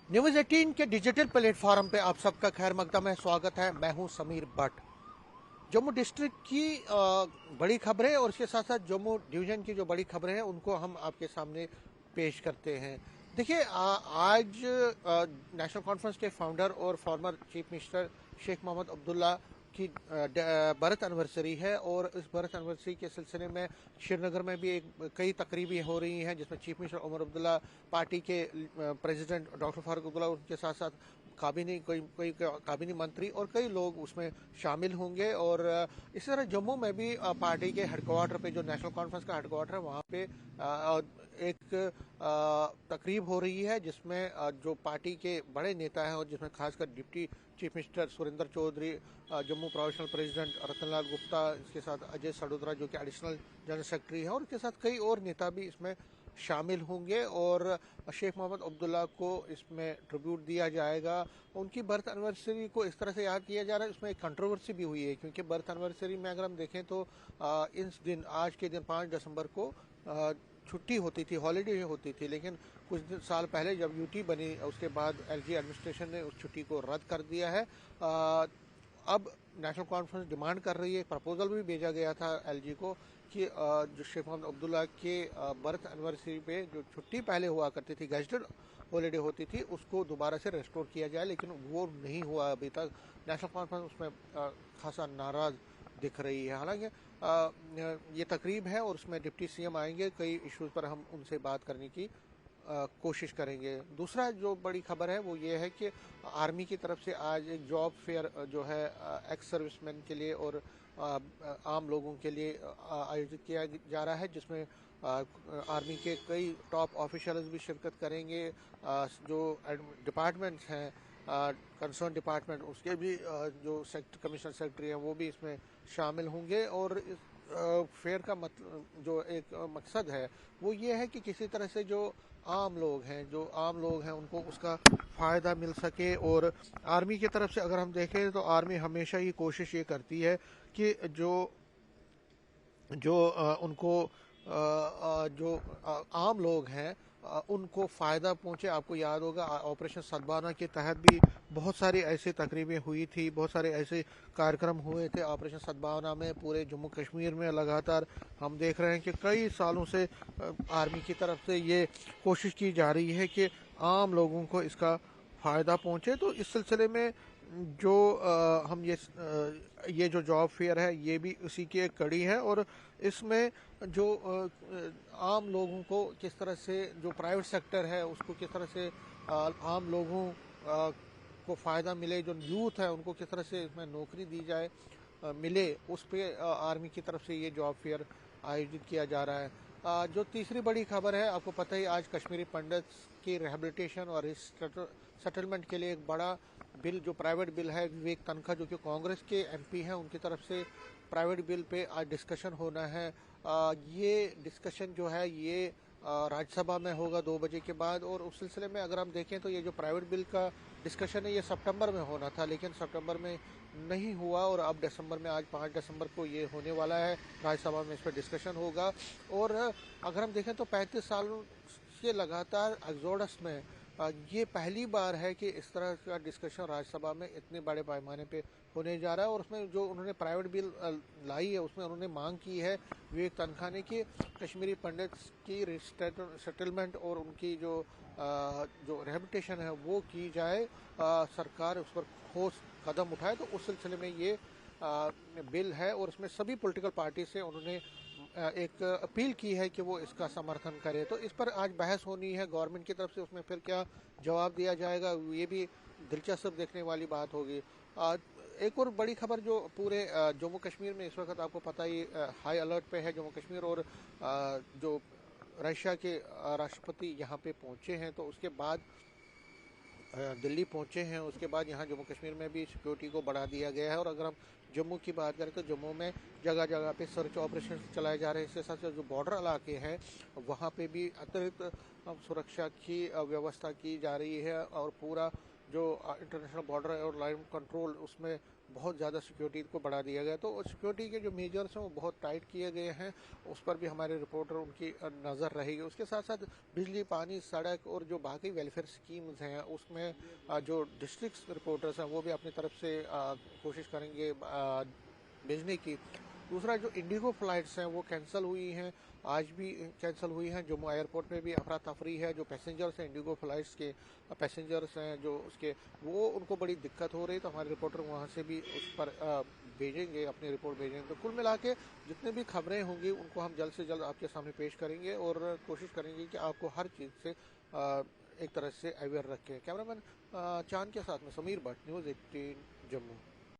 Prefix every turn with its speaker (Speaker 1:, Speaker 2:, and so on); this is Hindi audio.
Speaker 1: न्यूज़ 18 के डिजिटल प्लेटफॉर्म पे आप सबका खैर मकदम है, स्वागत है। मैं हूं समीर भट्ट। जम्मू डिस्ट्रिक्ट की बड़ी खबरें और इसके साथ साथ जम्मू डिवीज़न की जो बड़ी खबरें हैं उनको हम आपके सामने पेश करते हैं। देखिए, आज नेशनल कॉन्फ्रेंस के फाउंडर और former chief minister Sheikh Mohammad Abdullah की बर्थ एनिवर्सरी है, और इस बर्थ एनिवर्सरी के सिलसिले में श्रीनगर में भी कई तकरीबें हो रही हैं, जिसमें chief minister Omar Abdullah, party के प्रेसिडेंट डॉक्टर फारूक अब्दुल्ला, उनके साथ साथ काबिनी कोई कोई काबिनी मंत्री और कई लोग उसमें शामिल होंगे। और इसी तरह जम्मू में भी पार्टी के हेडक्वार्टर पे, जो नेशनल कॉन्फ्रेंस का हेडक्वार्टर है, वहाँ पे एक तकरीब हो रही है, जिसमें जो पार्टी के बड़े नेता हैं और जिसमें खासकर deputy chief minister Surinder Choudhary, Jammu provincial president Ratanlal Gupta, इसके साथ अजय सडोत्रा जो कि एडिशनल जनरल सेक्रेटरी हैं, और इसके साथ कई और नेता भी इसमें शामिल होंगे। और शेख मोहम्मद अब्दुल्ला को इसमें ट्रिब्यूट दिया जाएगा। उनकी बर्थ एनिवर्सरी को इस तरह से याद किया जा रहा है, इसमें एक कंट्रोवर्सी भी हुई है, क्योंकि बर्थ एनिवर्सरी में अगर हम देखें तो इस दिन, आज के दिन 5 दिसंबर को छुट्टी होती थी, हॉलीडे होती थी। लेकिन कुछ साल पहले जब यूटी बनी, उसके बाद एलजी एडमिनिस्ट्रेशन ने उस छुट्टी को रद्द कर दिया है। अब नेशनल कॉन्फ्रेंस डिमांड कर रही है, प्रपोजल भी भेजा गया था एलजी को, कि जो शेख मोहम्मद अब्दुल्ला के बर्थ एनिवर्सरी पे जो छुट्टी पहले हुआ करती थी, गेस्टेड हॉलीडे होती थी, उसको दोबारा से रेस्टोर किया जाए, लेकिन वो नहीं हुआ अभी तक। नेशनल कॉन्फ्रेंस उसमें खासा नाराज दिख रही है। हालांकि ये तकरीब है और उसमें डिप्टी सीएम आएंगे, कई इश्यूज पर हम उनसे बात करने की कोशिश करेंगे। दूसरा जो बड़ी खबर है वो ये है कि आर्मी की तरफ से आज एक जॉब फेयर जो है एक्स सर्विसमैन के लिए और आम लोगों के लिए आयोजित किया जा रहा है, जिसमें आर्मी के कई टॉप ऑफिशियल्स भी शिरकत करेंगे। जो डिपार्टमेंट्स हैं, कंसर्न डिपार्टमेंट, उसके भी जो सेक्टर कमिश्नर सेक्रेटरी हैं, वो भी इसमें शामिल होंगे। और इस फेयर का जो एक मकसद है वो ये है कि किसी तरह से जो आम लोग हैं उनको उसका फ़ायदा मिल सके। और आर्मी की तरफ से अगर हम देखें तो आर्मी हमेशा ही कोशिश ये करती है कि जो जो उनको जो आम लोग हैं उनको फ़ायदा पहुंचे। आपको याद होगा, ऑपरेशन सद्भावना के तहत भी बहुत सारी ऐसी तकरीबें हुई थी, बहुत सारे ऐसे कार्यक्रम हुए थे ऑपरेशन सद्भावना में। पूरे जम्मू कश्मीर में लगातार हम देख रहे हैं कि कई सालों से आर्मी की तरफ से ये कोशिश की जा रही है कि आम लोगों को इसका फ़ायदा पहुंचे। तो इस सिलसिले में जो हम ये जो जॉब फेयर है ये भी उसी की एक कड़ी है। और इसमें जो आम लोगों को किस तरह से, जो प्राइवेट सेक्टर है उसको किस तरह से आम लोगों को फ़ायदा मिले, जो यूथ है उनको किस तरह से इसमें नौकरी दी जाए, मिले, उस पे आर्मी की तरफ से ये जॉब फेयर आयोजित किया जा रहा है। जो तीसरी बड़ी खबर है, आपको पता ही, आज कश्मीरी पंडित्स की रिहेबिलिटेशन और इस सेटलमेंट के लिए एक बड़ा बिल, जो प्राइवेट बिल है, विवेक तनखा जो कि कांग्रेस के एमपी हैं, उनकी तरफ से प्राइवेट बिल पे आज डिस्कशन होना है। ये डिस्कशन जो है ये राज्यसभा में होगा 2 बजे के बाद। और उस सिलसिले में अगर हम देखें तो ये जो प्राइवेट बिल का डिस्कशन है ये सितंबर में होना था, लेकिन सितंबर में नहीं हुआ, और अब दिसंबर में, आज 5 दिसंबर को ये होने वाला है, राज्यसभा में इस पर डिस्कशन होगा। और अगर हम देखें तो 35 सालों से लगातार एक्सोडस में ये पहली बार है कि इस तरह का डिस्कशन राज्यसभा में इतने बड़े पैमाने पे होने जा रहा है। और उसमें जो उन्होंने प्राइवेट बिल लाई है उसमें उन्होंने मांग की है, विवेक तनखा ने, कि कश्मीरी पंडित्स की सेटलमेंट और उनकी जो रिहेबिलिटेशन है वो की जाए, सरकार उस पर ठोस कदम उठाए। तो उस सिलसिले में ये बिल है, और इसमें सभी पॉलिटिकल पार्टी से उन्होंने एक अपील की है कि वो इसका समर्थन करे। तो इस पर आज बहस होनी है गवर्नमेंट की तरफ से, उसमें फिर क्या जवाब दिया जाएगा ये भी दिलचस्प देखने वाली बात होगी। एक और बड़ी खबर जो पूरे जम्मू कश्मीर में इस वक्त, आपको पता ही, हाई अलर्ट पे है जम्मू कश्मीर। और जो रशिया के राष्ट्रपति यहाँ पे पहुँचे हैं, तो उसके बाद दिल्ली पहुंचे हैं, उसके बाद यहाँ जम्मू कश्मीर में भी सिक्योरिटी को बढ़ा दिया गया है। और अगर हम जम्मू की बात करें तो जम्मू में जगह जगह पे सर्च ऑपरेशन चलाए जा रहे हैं। इसके साथ साथ जो बॉर्डर इलाके हैं वहाँ पे भी अतिरिक्त सुरक्षा की व्यवस्था की जा रही है। और पूरा जो इंटरनेशनल बॉर्डर और लाइन कंट्रोल, उसमें बहुत ज़्यादा सिक्योरिटी को बढ़ा दिया गया। तो सिक्योरिटी के जो मेजर्स हैं वो बहुत टाइट किए गए हैं, उस पर भी हमारे रिपोर्टर उनकी नज़र रहेगी। उसके साथ साथ बिजली, पानी, सड़क और जो बाकी वेलफेयर स्कीम्स हैं उसमें जो डिस्ट्रिक्ट रिपोर्टर्स हैं वो भी अपनी तरफ से कोशिश करेंगे भेजने की। दूसरा, जो इंडिगो फ्लाइट्स हैं वो कैंसिल हुई हैं, आज भी कैंसिल हुई हैं। जम्मू एयरपोर्ट पे भी अफरा तफरी है। जो पैसेंजर्स हैं, इंडिगो फ्लाइट्स के पैसेंजर्स हैं जो उसके, वो उनको बड़ी दिक्कत हो रही है। तो हमारे रिपोर्टर वहाँ से भी उस पर भेजेंगे, अपनी रिपोर्ट भेजेंगे। तो कुल मिला के जितने भी खबरें होंगी उनको हम जल्द से जल्द आपके सामने पेश करेंगे और कोशिश करेंगे कि आपको हर चीज़ से एक तरह से अवेयर रखें। कैमरामैन चांद के साथ में समीर भट्ट, न्यूज़ 18 जम्मू।